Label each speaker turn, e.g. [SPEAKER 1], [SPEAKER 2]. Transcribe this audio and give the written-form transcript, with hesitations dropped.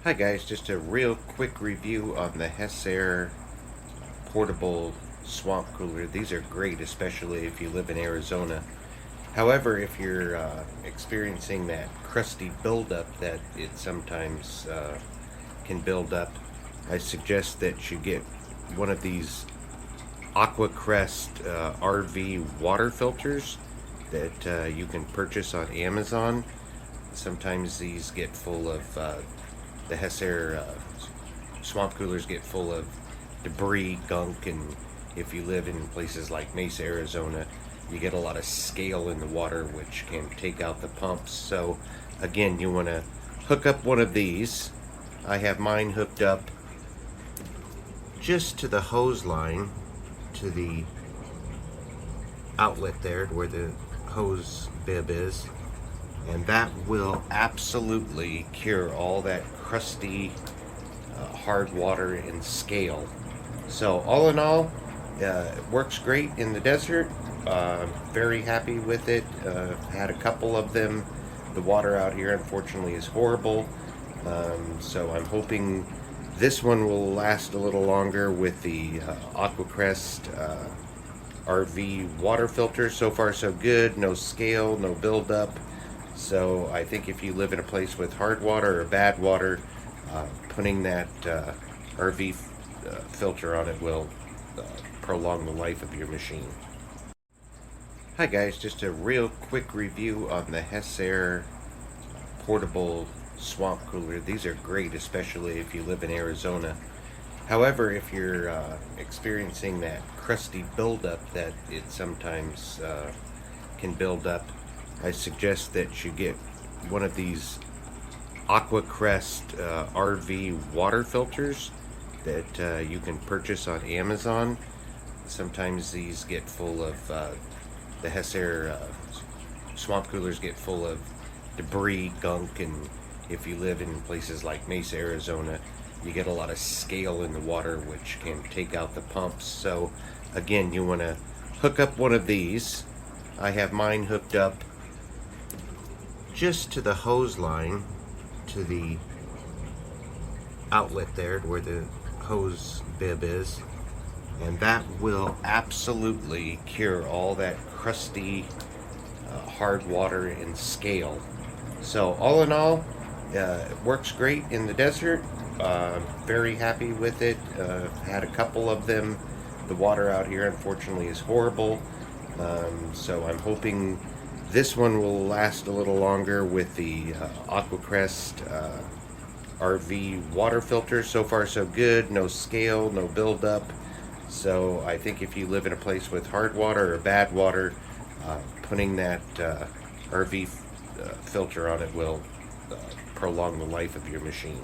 [SPEAKER 1] Hi guys, just a real quick review on the Hessaire portable swamp cooler. These are great, especially if you live in Arizona. However, if you're experiencing that crusty buildup that it sometimes can build up, I suggest that you get one of these AquaCrest RV water filters that you can purchase on Amazon. Sometimes these get full of the Hessaire swamp coolers get full of debris, gunk, and if you live in places like Mesa, Arizona, you get a lot of scale in the water, which can take out the pumps. So, again, you want to hook up one of these. I have mine hooked up just to the hose line, to the outlet there, where the hose bib is, and that will absolutely cure all that crusty hard water and scale. So all in all, it works great in the desert. Very happy with it. Had a couple of them. The water out here unfortunately is horrible. So I'm hoping this one will last a little longer with the AquaCrest RV water filter. So far so good. No scale, no buildup. So I think if you live in a place with hard water or bad water, putting that RV filter on it will prolong the life of your machine. Hi guys, just a real quick review on the Hessaire portable swamp cooler. These are great, especially if you live in Arizona. However, if you're experiencing that crusty buildup that it sometimes can build up, I suggest that you get one of these AquaCrest RV water filters that you can purchase on Amazon. Sometimes these get full of the Hessaire swamp coolers get full of debris, gunk, and if you live in places like Mesa, Arizona, you get a lot of scale in the water, which can take out the pumps. So again, you want to hook up one of these. I have mine hooked up just to the hose line, to the outlet there where the hose bib is, and that will absolutely cure all that crusty hard water and scale. So all in all, it works great in the desert. Very happy with it. Had a couple of them. The water out here unfortunately is horrible. So I'm hoping this one will last a little longer with the AquaCrest RV water filter. So far so good. No scale, no buildup. So I think if you live in a place with hard water or bad water, putting that RV filter on it will prolong the life of your machine.